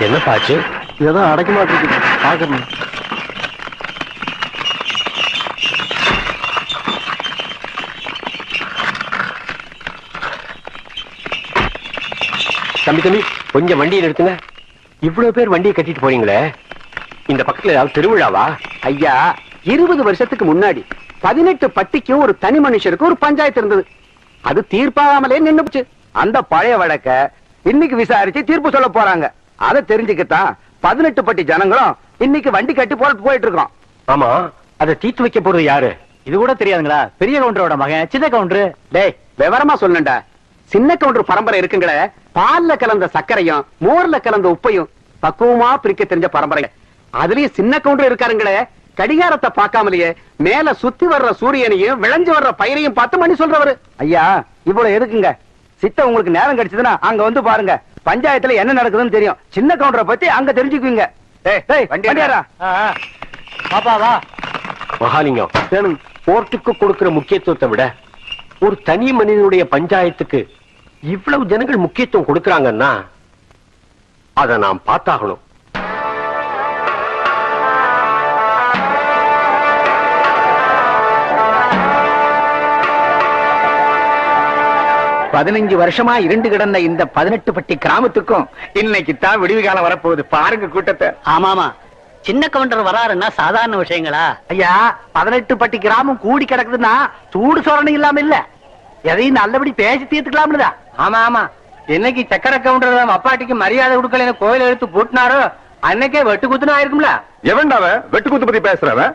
என்ன பாச்சு? ஏதோ அடைக்க மாட்டேங்குது, பாக்கணும். தம்பி தம்பி, கொஞ்சம் வண்டியை நிறுத்துங்க. இவ்வளவு பேர் வண்டியை கட்டிட்டு போறீங்களே, இந்த பக்கத்துல ஏதாவது திருவிழாவா? ஐயா, 20 வருஷத்துக்கு முன்னாடி 18 பட்டிக்கும் ஒரு தனி மனுஷருக்கு ஒரு பஞ்சாயத்து இருந்தது. அது தீர்ப்பாகாமலே நின்னுச்சு. அந்த பழைய வழக்க இன்னைக்கு விசாரிச்சு தீர்ப்பு சொல்ல போறாங்க. அதை தெரிஞ்சுக்கத்தான் 18 பட்டி ஜனங்களும் இன்னைக்கு வண்டி கட்டி போயிட்டு இருக்கோம். ஆமா, அதை தீர்த்து வைக்க போறது யாரு? இது கூட தெரியாதுங்களா? பெரிய கவுண்டரோட மகன் சின்ன கவுண்டரு. டேய், விவரமா சொல்லண்டா. சின்ன கவுண்டர் பரம்பரை இருக்குங்களே, பால்ல கலந்த சர்க்கரையும் மோர்ல கலந்த உப்பையும் பக்குவமா பிரிக்க தெரிஞ்ச பரம்பரை. அதுலயும் சின்ன கவுண்டர் இருக்காருங்களே, கடிகாரத்தை பார்க்காமலேயே மேல சுத்தி வர்ற சூரியனையும் விளைஞ்சு வர்ற பயிரையும் பார்த்து மணி சொல்றவரு. ஐயா, இவ்வளவு எதுக்குங்க? சித்த உங்களுக்கு நேரம் கிடைச்சதுன்னா அங்க வந்து பாருங்க. பஞ்சாயத்துல என்ன நடக்குதுன்னு தெரியும். சின்ன கவுண்டரை பத்தி அங்க தெரிஞ்சுக்குவீங்க. வண்டியாரா பாப்பாவா மகாலிங்கம், கோர்ட்டுக்கு கொடுக்கிற முக்கியத்துவத்தை விட ஒரு தனி மனிதனுடைய பஞ்சாயத்துக்கு இவ்வளவு ஜனங்கள் முக்கியத்துவம் கொடுக்கறாங்கன்னா அதை நாம் பார்த்தாகணும். வருஷமா இருண்டு கிடந்த இந்த 18 பட்டி கிராமத்துக்கும் இன்னைக்கு தான் விடுவி காலம் வரப்போகுது. பாருங்க கூட்டத்தை. ஆமாமா, சின்ன கவுண்டர் வராருன்னா சாதாரண விஷயங்களா? ஐயா, 18 பட்டி கிராமம் கூடி கிடக்குதுன்னா சூடு சோரணை இல்லாம இல்ல, எதையும் நல்லபடி பேசி தீர்த்துக்கலாம்ல. ஆமா ஆமா, என்னைக்கு சக்கர கவுண்டர் அப்பாட்டிக்கு மரியாதை கொடுக்கல கோயில எடுத்து பூட்டினாரோ அன்னைக்கே வெட்டு குத்துனா ஆயிருக்கும்ல. எவன்டாவ வெட்டு குத்து பத்தி பேசுறவன்?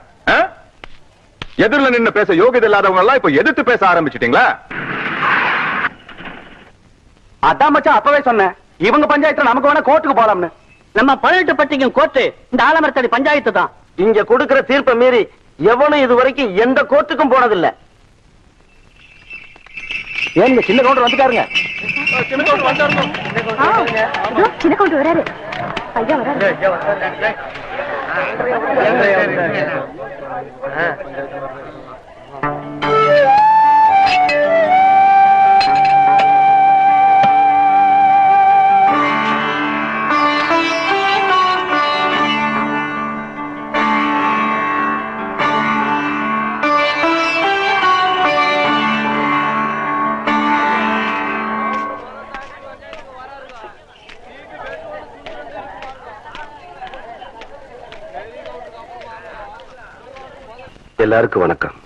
எதிரில நின்னு பேச யோகியதை இல்லாதவங்க எல்லாம் இப்ப எதிர்த்து பேச ஆரம்பிச்சிட்டீங்களா? அதான் மச்சான் அப்பவே சொன்னேன், இவங்க பஞ்சாயத்துல நமக்கு வேணா கோர்ட்டுக்கு போலாம்னு. நம்ம 18 பட்டிக்கும் கோர்ட்டு இந்த ஆலமரத்தடி பஞ்சாயத்து தான். இங்க கொடுக்கிற தீர்ப்பை மீறி எவனும் இது வரைக்கும் எந்த கோர்ட்டுக்கும் போனதில்ல. ஏன் சின்ன கவுண்டர் வந்துட்டாருங்க. சின்ன கவுண்டர் வராரு. ஐயா வராரு. எல்லாருக்கும் வணக்கம்.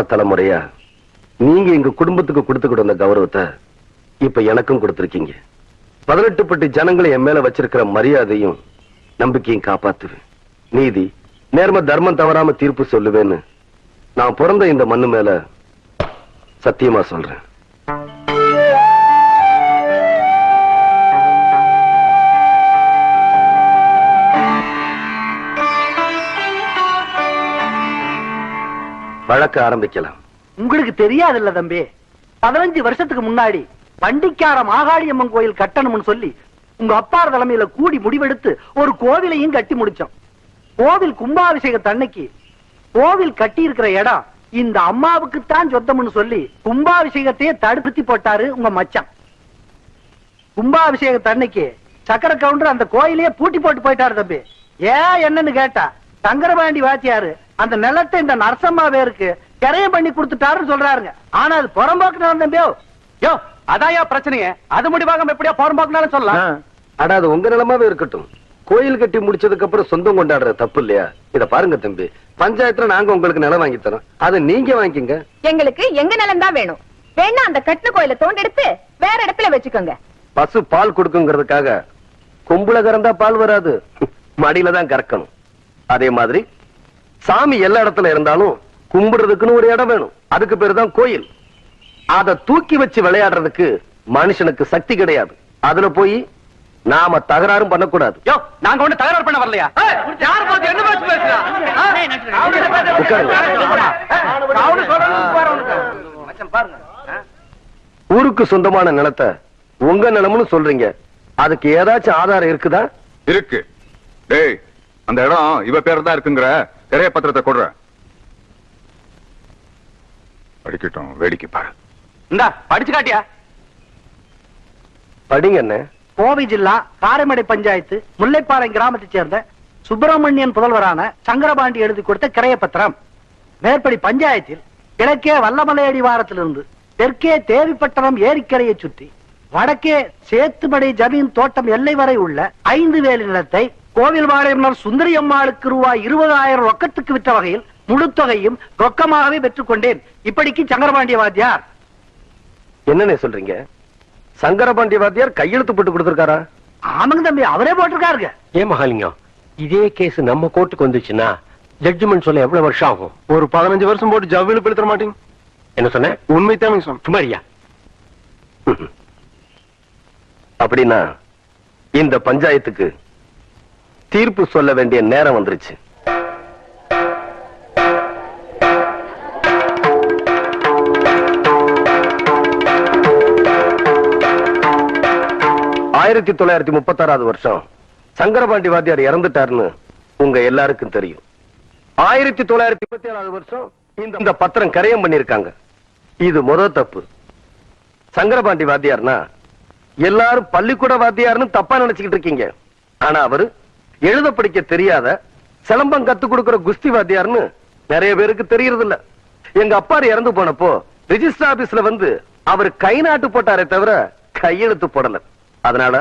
தலைமுறையா நீங்க எங்க குடும்பத்துக்கு கொடுத்துக்கிட்டு வந்த கௌரவத்தை இப்ப எனக்கும் கொடுத்திருக்கீங்க. 18 பட்டி ஜனங்களை என் மேல வச்சிருக்கிற மரியாதையும் நம்பிக்கையும் காப்பாத்துவேன். நீதி நேர்ம தர்மம் தவறாம தீர்ப்பு சொல்லுவேன்னு நான் பிறந்த இந்த மண்ணு மேல சத்தியமா சொல்றேன். வழக்க ஆரம்பிக்கலாம். உங்களுக்கு தெரியாதுல்ல தம்பி, 15 வருஷத்துக்கு முன்னாடி பண்டிக்கார மாகாளியம்மன் கோயில் கட்டணும்னு சொல்லி உங்க அப்பார் தலைமையில கூடி முடிவெடுத்து ஒரு கோவிலையும் கட்டி முடிச்சோம். கோவில் கும்பாபிஷேகத்தன்னைக்கு கோவில் கட்டி இருக்கிற இடம் இந்த அம்மாவுக்கு தான் சொந்தம்னு சொல்லி கும்பாபிஷேகத்தையே தடுத்து போட்டாரு உங்க மச்சான். கும்பாபிஷேகத்தன்னைக்கு சக்கர கவுண்டர் அந்த கோயிலையே பூட்டி போட்டு போயிட்டாரு தம்பி. ஏன் என்னன்னு கேட்டா, சங்கரபாண்டி வாத்தியாரு அந்த நிலத்தை இந்த நரசம்மா பேருக்கு கரையம் பண்ணி கொடுத்துட்டாருன்னு சொல்றாருங்க. ஆனா அது புறம்போக்கு தம்பியோ. யோ, அதாயா பிரச்சனையே. அது முடிவாக எப்படியா புறம்போக்குனாலும் சொல்லலாம். ஆனா அது உங்க நிலமாவே இருக்கட்டும். கோயில் கட்டி முடிச்சதுக்கு அப்புறம் சொந்தம் கொண்டாடுற தப்பு இல்லையா? இத பாருங்க தம்பி, பஞ்சாயத்துல நாங்க உங்களுக்கு நிலம் வாங்கி தரோம், அதை நீங்க வாங்கிக்கங்க. எங்களுக்கு எங்க நிலம் தான் வேணும். வேணா அந்த கட்டின கோயில தோண்டெடுத்து வேற இடத்துல வச்சுக்கோங்க. பசு பால் கொடுக்குங்கிறதுக்காக கொம்புல கறந்தா பால் வராது, மடியில தான் கறக்கணும். அதே மாதிரி சாமி எல்லா இடத்துல இருந்தாலும் கும்பிடுறதுக்குன்னு ஒரு இடம் வேணும். அதுக்கு பேரு தான் கோயில். அதை தூக்கி வச்சு விளையாடுறதுக்கு மனுஷனுக்கு சக்தி கிடையாது. அதுல போய் நாம தகராறும் பண்ணக்கூடாது. யோ, நாங்க ஒண்ணு தகராறு பண்ண வரலையா? யார் பார்த்து என்ன பேச்சு பேசுறா? ஊருக்கு சொந்தமான நிலத்தை உங்க நிலம்னு சொல்றீங்க, அதுக்கு ஏதாச்சும் ஆதாரம் இருக்குதா? இருக்கு. டேய், அந்த இடம் இவ பேர் தான் இருக்குங்கிற நிறைய பத்திரத்தை கொடுற. படிக்கட்டும், வேடிக்கை பாரு. இந்தா படிச்சு காட்டியா? படிங்க என்ன. கோவை ஜில்லா காரைமடை பஞ்சாயத்து முல்லைப்பாளையம் கிராமத்தைச் சேர்ந்த சுப்பிரமணியன் புதல்வரான சங்கரபாண்டி எழுதி கொடுத்த கிரைய பத்திரம். மேற்படி பஞ்சாயத்தில் கிழக்கே வல்லமலை அடிவாரத்திலிருந்து தெற்கே தேவிப்பட்டணம் ஏரிக்கரையை சுற்றி வடக்கே சேத்துமடை ஜமீன் தோட்டம் எல்லை வரை உள்ள 5 வேலி நிலத்தை கோவில் வாழையர் சுந்தரி அம்மாளுக்கு ரூபாய் 20,000 ரொக்கத்துக்கு விற்ற வகையில் முழு தொகையும் ரொக்கமாகவே பெற்றுக் கொண்டேன். இப்படிக்கு சங்கரபாண்டிய வாத்தியார். என்னன்னு சொல்றீங்க? சங்கரபாண்டி வாத்தியார் கையெழுத்து போட்டு கொடுத்திருக்காரா? ஆமாங்க தம்பி, அவரே போட்டிருக்காருங்க. ஏன் மகாலிங்கம், இதே கேஸ் நம்ம கோர்ட்டுக்கு வந்துச்சுன்னா ஜட்ஜ்மெண்ட் சொல்ல எவ்வளவு வருஷம் ஆகும்? ஒரு 15 வருஷம் போட்டு ஜவ்வில பெடுத்துற மாட்டீங்க. என்ன சொன்ன? உண்மை தான் சொன்ன. சுமாரியா? அப்படின்னா இந்த பஞ்சாயத்துக்கு தீர்ப்பு சொல்ல வேண்டிய நேரம் வந்துருச்சு. ஆயிரத்தி 1936 வருஷம் சங்கரபாண்டி வாத்தியார் இறந்துட்டாருன்னு உங்க எல்லாருக்கும் தெரியும். 1927 வருஷம் இந்த பத்திரம் கரையம் பண்ணிருக்காங்க. இது முதல் தப்பு. சங்கரபாண்டி வாத்தியார்னா எல்லாரும் பள்ளிக்கூட வாத்தியார்னு தப்பா நினைச்சுக்கிட்டு இருக்கீங்க. ஆனா அவரு எழுத படிக்க தெரியாத சிலம்பம் கத்து கொடுக்கிற குஸ்தி வாத்தியார்னு நிறைய பேருக்கு தெரியறது இல்ல. எங்க அப்பா இறந்து போனப்போ ரிஜிஸ்டர் ஆபீஸ்ல வந்து அவர் கை நாட்டு போட்டாரே தவிர கையெழுத்து போடல. அதனால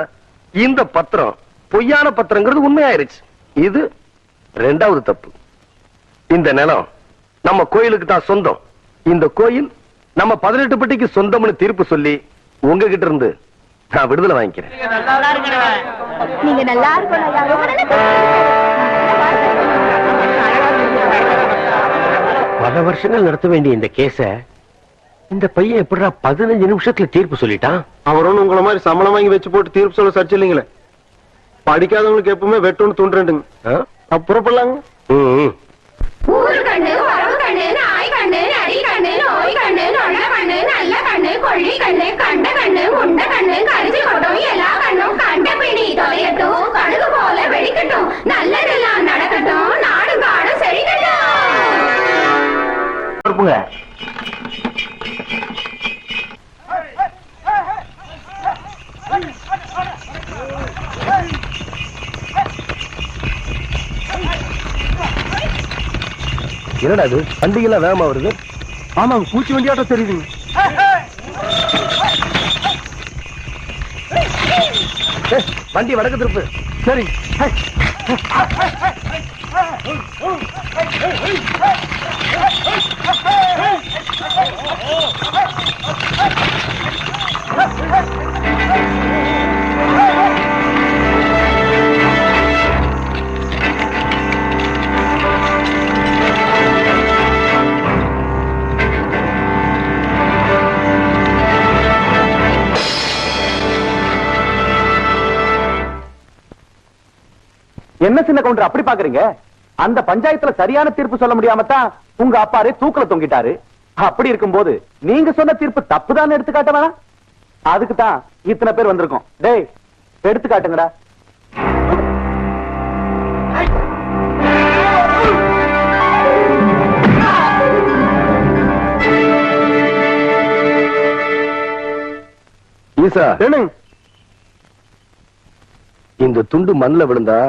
இந்த பத்திரம் பொய்யான பத்திரங்கிறது உண்மையாயிருச்சு. இது 2வது தப்பு. இந்த நிலம் நம்ம கோயிலுக்கு தான் சொந்தம். இந்த கோயில் நம்ம 18 பட்டிக்கு சொந்தம்னு தீர்ப்பு சொல்லி உங்ககிட்ட இருந்து நான் விடுதலை வாங்கிக்கிறேன். நீங்க நல்லா பல வருஷங்கள் நடத்த வேண்டிய இந்த கேஸ இந்த பையன் எப்படிடா 15 நிமிஷத்துல தீர்ப்பு சொல்லிட்டான்? அவரும் உங்களை மாதிரி சம்பளம் வாங்கி வச்சு போட்டு தீர்ப்பு சொல்ல சர்ச்சை இல்லைங்களே. படிக்காதவங்களுக்கு எப்பவுமே வெட்டோன்னு தூண்டுறேன்டுங்க. அப்புறப்படலாங்க. ஊரு கண்ணு, உறவு கண்ணு, நாய் கண்ணு, நரி கண்ணு, நோய் கண்ணு, நொல்ல கண்ணு, நல்ல கண்ணு, கொள்ளி கண்ணு, கண்ட கண்ணு, முண்ட கண்ணு, கரிசி கொட்டும், எல்லா கண்ணும் கண்ட பிணி தொலையட்டும், கடுகு போல வெடிக்கட்டும், நல்லதெல்லாம் நடக்கட்டும், நாடு காடு செழிக்கட்டும். என்னடா இது வண்டிகள்லாம் வேகமா வருது? ஆமாங்க, பூச்சி வண்டியாட்டம் தெரியுதுங்க. வண்டி வடக்கு திருப்பு. சரி. என்ன சின்ன கவுண்டர் அப்படி பாக்குறீங்க? அந்த பஞ்சாயத்துல சரியான தீர்ப்பு சொல்ல முடியாம தான் உங்க அப்பாரே தூக்குல தொங்கிட்டாரு. அப்படி இருக்கும்போது நீங்க சொன்ன தீர்ப்பு தப்புதான் எடுத்து காட்ட வேணாம். அதுக்கு தான் இத்தனை பேர் வந்திருக்கோம். டேய், எடுத்து காட்டுங்கடா. ஈசா, இந்த துண்டு மண்ணுல விழுந்தா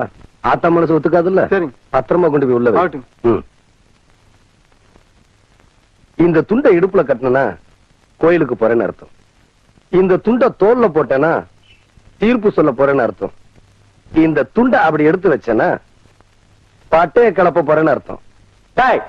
ஆத்தா மனசு ஒத்துக்காதுல்ல. பத்திரமா கொண்டு போய் உள்ள வை. இந்த துண்டை இடுப்புல கட்டினா கோயிலுக்கு போறேன்னு அர்த்தம். இந்த துண்டை தோல்ல போட்டேன்னா தீர்ப்பு சொல்ல போறேன்னு அர்த்தம். இந்த துண்டை அப்படி எடுத்து வச்சேன்னா பட்டைய கலப்ப போறேன்னு அர்த்தம். டேய்,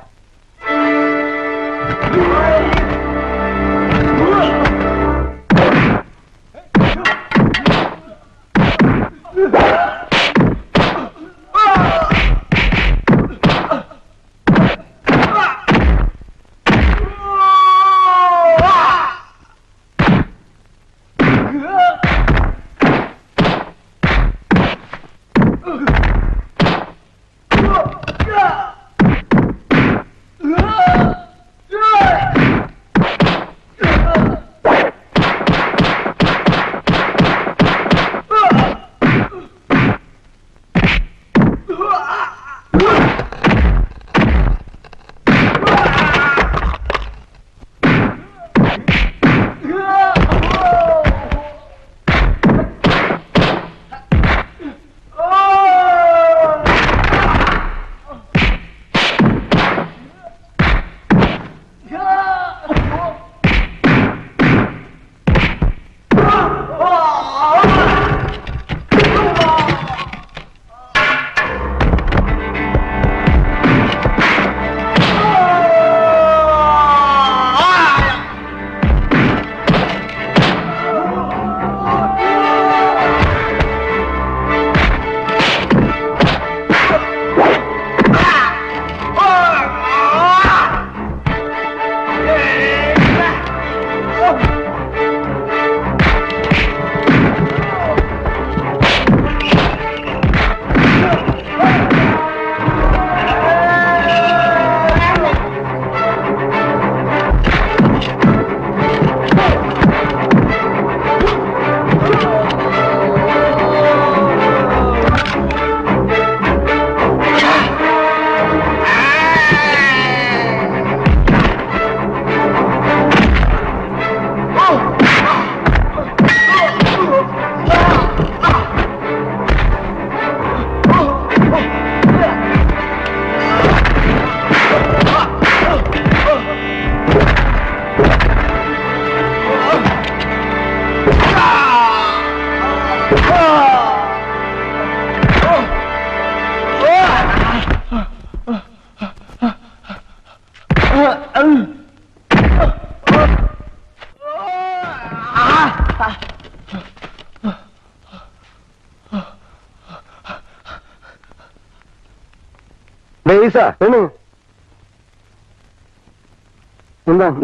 ஈசா வேணும்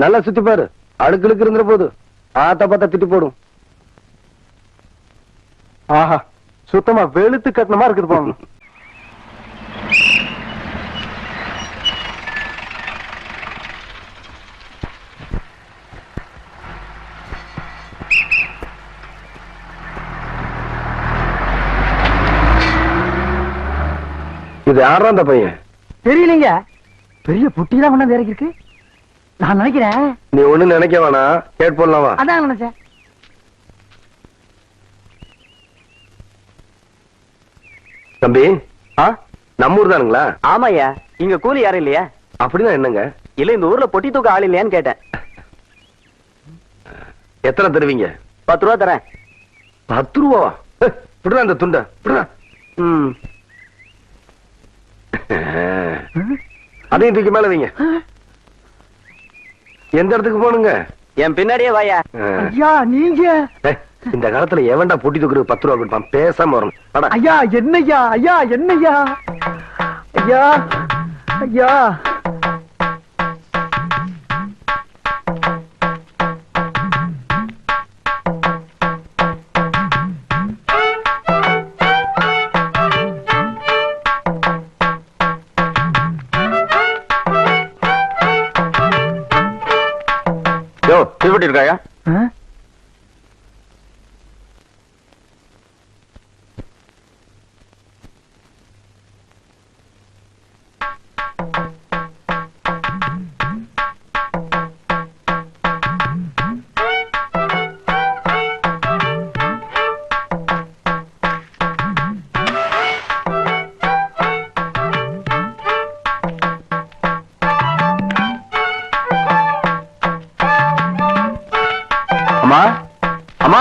நல்லா சுத்தி பாரு, அழுக்கு இருந்துற போது ஆத்தா பார்த்தா திட்டு போடும். ஆஹா, சுத்தமா வெளுத்து கட்டணமா இருக்குது போங்க. இது யாரா அந்த பையன்? தெரியலீங்க, பெரிய புட்டி தான் கொண்டாந்து இறக்கி இருக்கு. நான் நினைக்கிறேன். நீ ஒண்ணு நினைக்க வேணாம், கேட் போடலாமா? அதான் நினைச்சேன். தம்பி, நம்ம ஊர் தானுங்களா? ஆமாய்யா. இங்க கூலி யாரும் இல்லையா? அப்படின்னா என்னங்க? இல்ல இந்த ஊர்ல பொட்டி தூக்க ஆள் இல்லையான்னு கேட்டேன். எத்தனை தருவீங்க? 10 ரூபா தரேன். 10 ரூபாவா? விடுறா அந்த துண்ட, விடுறா. அதையும் தூக்கி மேல வைங்க. எந்த இடத்துக்கு போனுங்க? என் பின்னாடியே வாயா. ஐயா நீங்க இந்த காலத்துல எவன்டா பொட்டி தூக்குறது 10 ரூபா கொடுப்பான்? பேசாம வரணும். வாடா. ஐயா என்னய்யா, ஐயா என்னய்யா, ஐயா ஐயா. யோ, தீவட்டி இருக்காயா? அம்மா, அம்மா,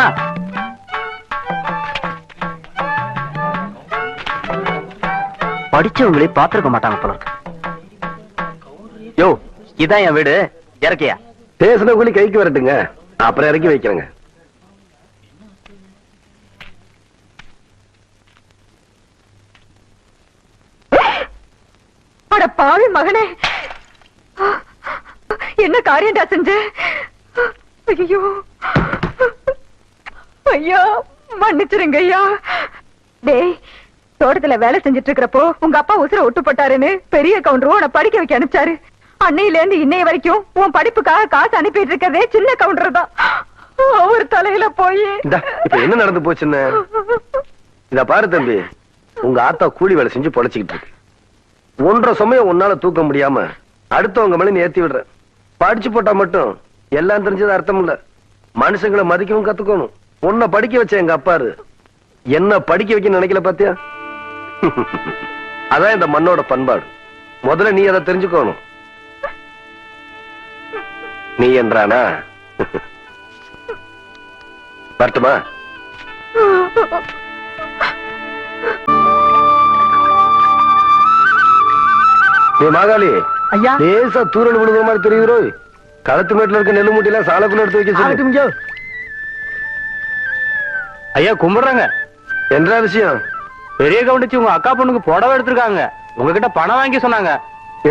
படிச்சவங்களே பாத்துருக்க மாட்டாங்க போல இருக்கு. யோ, இதான் என் வீடு. இறக்கியா? பேசின கூலி கைக்கு வரட்டுங்க, அப்புறம் இறக்கி வைக்கிறேங்க. அட பாவி மகனே, என்ன காரியம்டா செஞ்ச? ஐயோ ஐயா, மன்னிச்சிருங்க ஐயா. டேய், தோட்டத்துல வேலை செஞ்சிட்டு இருக்கிறப்போ உங்க அப்பா உசுர ஒட்டு போட்டாருன்னு பெரிய கவுண்டர் உன்னை படிக்க வைக்க அனுப்பிச்சாரு. அன்னையில இருந்து இன்னைய வரைக்கும் உன் படிப்புக்காக காசு அனுப்பிட்டு இருக்கதே சின்ன கவுண்டர் தான். அவர் தலையில போய் இப்ப என்ன நடந்து போச்சுன்னு இத பாரு தம்பி. உங்க ஆத்தா கூலி வேலை செஞ்சு பொழைச்சுக்கிட்டு இருக்கு. 1.5 சமயம் உன்னால தூக்க முடியாம அடுத்தவங்க மேல ஏத்தி விடுற. படிச்சு போட்டா மட்டும் எல்லாம் தெரிஞ்சது அர்த்தம் இல்ல. மனுஷங்களை மதிக்கவும் கத்துக்கணும். உன்னை படிக்க வச்ச எங்க அப்பாரு என்ன படிக்க வைக்க நினைக்கல பாத்தியா? அதான் இந்த மண்ணோட பண்பாடு. முதல்ல நீ அதை தெரிஞ்சுக்கணும். நீ என்றானா வரட்டுமா? நீ மாகாளி ஐயா, லேசா தூரல் விழுகிற மாதிரி தெரியுதோ? களத்து மேட்டுல இருக்க நெல்லு மூட்டையில சாலக்குள்ள எடுத்து வைக்க சொல்லு. ஐயா கும்பிடுறாங்க. என்ன விஷயம்? பெரிய கவுண்டச்சி உங்க அக்கா பொண்ணுக்கு புடவை எடுத்திருக்காங்க. உங்ககிட்ட பணம் வாங்கி சொன்னாங்க.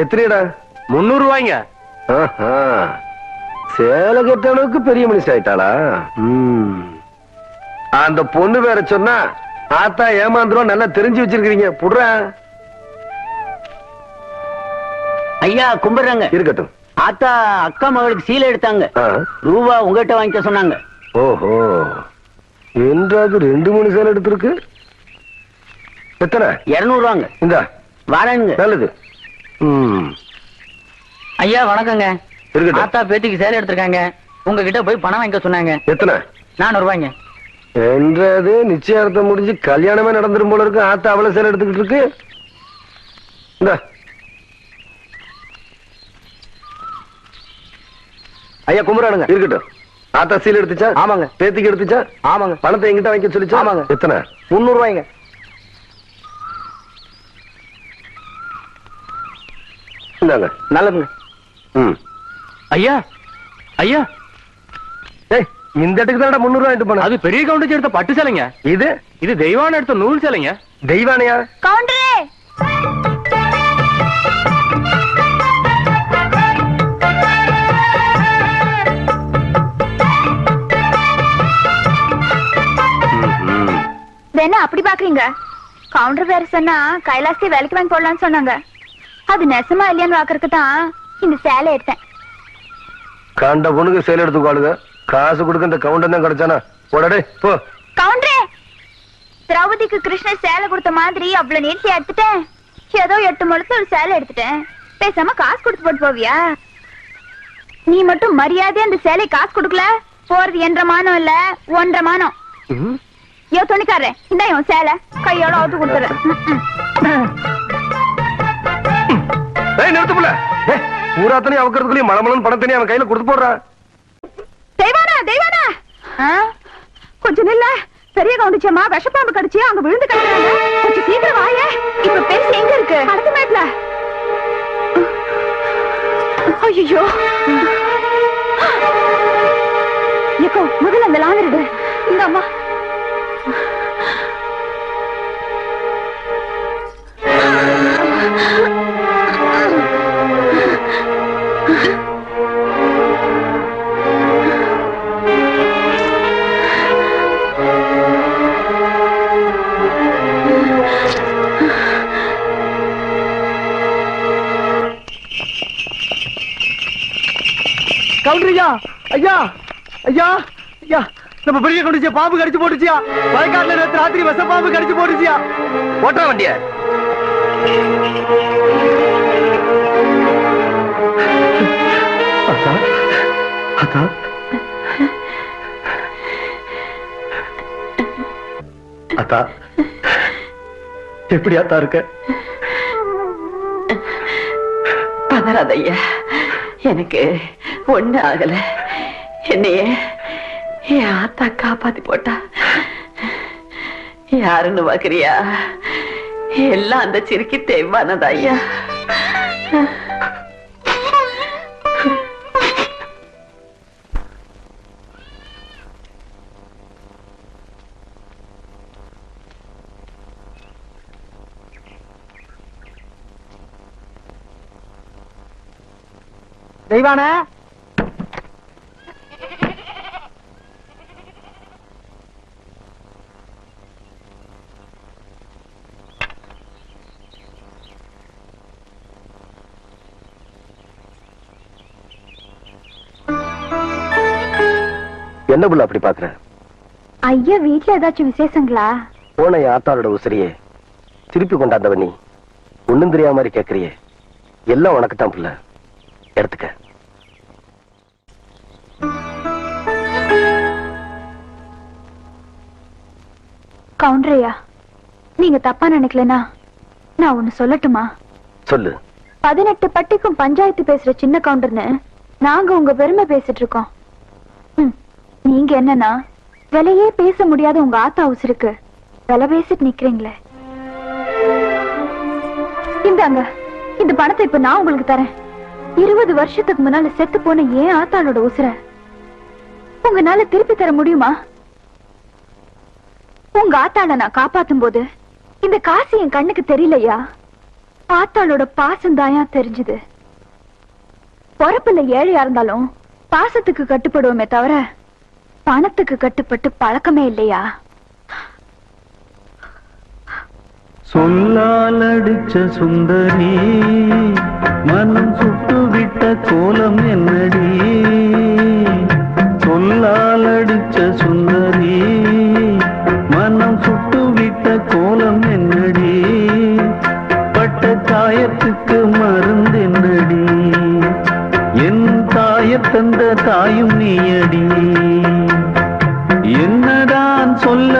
எத்தனைடா? 300 ரூபாய்ங்க. சேலை கட்ட அளவுக்கு பெரிய மனுஷன் ஆயிட்டாளா? அந்த பொண்ணு வேற சொன்னா ஆத்தா ஏமாந்துரும். நல்லா தெரிஞ்சு வச்சிருக்கீங்க. புடுறா. ஐயா கும்பிடுறாங்க. இருக்கட்டும். ஆத்தா அக்கா மகளுக்கு சீலை எடுத்தாங்க. ரூபா உங்ககிட்ட வாங்கிக்க சொன்னாங்க. ஓஹோ, என்றாவது 2-3 சேலை எடுத்திருக்கு. எத்தனை? 200 ரூபாங்க. இந்த வரேனுங்க. நல்லது. ஐயா வணக்கங்க. இருக்கட்டும். ஆத்தா பேத்திக்கு சேலை எடுத்திருக்காங்க. உங்ககிட்ட போய் பணம் வாங்கிக்க சொன்னாங்க. எத்தனை? 400 ரூபாய்ங்க. என்றது நிச்சயார்த்தம் முடிஞ்சு கல்யாணமே நடந்துரும் போல இருக்கு. ஆத்தா அவ்வளவு சேலை எடுத்துக்கிட்டு இருக்கு. இந்த ஐயா கும்பிடானுங்க. இருக்கட்டும். ஆத்தா சீல் எடுத்துச்சா? ஆமாங்க. பேத்திக்கு எடுத்துச்சா? ஆமாங்க. பணத்தை எங்கிட்ட வாங்கி சொல்லிச்சா? ஆமாங்க. எத்தனை? 300 ரூபாய்ங்க. இந்தாங்க. நல்லதுங்க. ஐயா, ஐயா, இந்த இடத்துக்கு தான் 300 ரூபாய் போன. அது பெரிய கவுண்டச்சி எடுத்த பட்டு சேலைங்க. இது தெய்வான எடுத்த நூல் சேலைங்க. தெய்வானையா? கவுண்டரே என்ன அப்படி பாக்குறீங்க? கவுண்டர் வேற சொன்னா கைலாசி வேலைக்கு வாங்கி போடலாம்னு சொன்னாங்க. அது நெசமா இல்லையான்னு பாக்குறதுக்கு தான் இந்த சேலை எடுத்தேன். கண்ட பொண்ணுக்கு சேலை எடுத்துக்காளுங்க. காசு கொடுக்க இந்த கவுண்டர் தான் கிடைச்சானா? போடடே போ. கவுண்டரே, திரௌபதிக்கு கிருஷ்ணர் சேலை கொடுத்த மாதிரி அவ்வளவு நேர்த்தி எடுத்துட்டேன். ஏதோ 8 முழத்து ஒரு சேலை எடுத்துட்டேன். பேசாம காசு கொடுத்து போட்டு போவியா? நீ மட்டும் மரியாதையா அந்த சேலை காசு கொடுக்கல, போறது 1.5 மானம் இல்ல 1.5 மானம். யோ துணிக்காரே, இந்த சேலை கையோட அவுத்து கொடுத்துறேன். நிறுத்துப்புல பூராத்தனி அவக்கிறதுக்குள்ளேயும் மலமலன் பணம் தனி அவன் கையில கொடுத்து போடுறான். தெய்வானா தெய்வானா, கொஞ்சம் நில்ல. பெரிய கவுண்டிச்சம்மா விஷப்பாம்பு கடிச்சு அங்க விழுந்து கிடக்குறாங்க. கொஞ்சம் சீக்கிரம் வாயே. இப்ப பெருசு எங்க இருக்கு? அடுத்த மேட்ல. ஐயோ, ஏக்கோ முதல்ல அந்த லாந்தரிடு. இந்த அம்மா கவுண்டரியா, ஐயா ஐயா ஐயா, நம்ம பெரிய கவுண்டிச்சியா பாம்பு கடிச்சு போட்டுச்சியா. வயக்காட்டுல நேற்று ராத்திரி விஷ பாம்பு கடிச்சு போட்டுச்சியா. ஓட்டுற வண்டிய அத்தா எப்படி அத்தா இருக்க? பதறாதையா, எனக்கு ஒண்ணு ஆகல. என்னைய என் ஆத்தா காப்பாத்தி போட்டா. யாருன்னு பாக்குறியா? எல்லாம் அந்த சிரிக்கி தேவானதா ஐயா. தெய்வான, என்ன புள்ள அப்படி பாக்குற? ஐயா வீட்டுல ஏதாச்சும் விசேஷங்களா? போன ஆத்தாளோட உசிரியே திருப்பி கொண்டாந்தவ நீ ஒண்ணும் தெரியாம மாதிரி கேக்குறியே. எல்லாம் உனக்கு தான் புள்ள, எடுத்துக்க. கவுண்டரையா, நீங்க தப்பா நினைக்கலனா நான் ஒண்ணு சொல்லட்டுமா? சொல்லு. 18 பட்டிக்கும் பஞ்சாயத்து பேசுற சின்ன கவுண்டர்னு நாங்க உங்க பெருமை பேசிட்டு இருக்கோம். நீங்க என்னன்னா விலையே பேச முடியாத உங்க ஆத்தா உசுருக்கு விலை பேசிட்டு நிக்கிறீங்களே. இந்தாங்க, இந்த பணத்தை இப்ப நான் உங்களுக்கு தரேன். 20 வருஷத்துக்கு முன்னால செத்து போன ஏன் ஆத்தாளோட உசுர உங்களால திருப்பி தர முடியுமா? உங்க ஆத்தாள நான் காப்பாத்தும் போது இந்த காசு என் கண்ணுக்கு தெரியலையா? ஆத்தாளோட பாசம் தாயா தெரிஞ்சது. பொறப்புல ஏழையா இருந்தாலும் பாசத்துக்கு கட்டுப்படுவோமே தவிர பணத்துக்கு கட்டுப்பட்டு பழக்கமே இல்லையா? சொல்லால் அடிச்ச சுந்தரி மனம் சுட்டு விட்ட கோலம் என்னடி? சொல்லால் அடிச்ச சுந்தரி மனம் சுட்டு விட்ட கோலம் என்னடி? பட்ட காயத்துக்கு மருந்து என்னடி? என் தாய தந்த தாயும் நீயடி. என்னதான் சொல்ல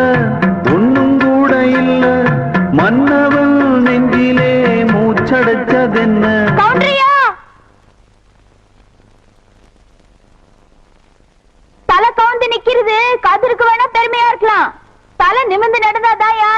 ஒண்ணும் கூட இல்ல, மன்னவன் நெஞ்சிலே மூச்சடைச்சதென்ன? தலை கவுந்து நிக்கிறது கதிருக்கு வேணா பெருமையா இருக்கலாம். தலை நிமிர்ந்து நடந்தாதாயா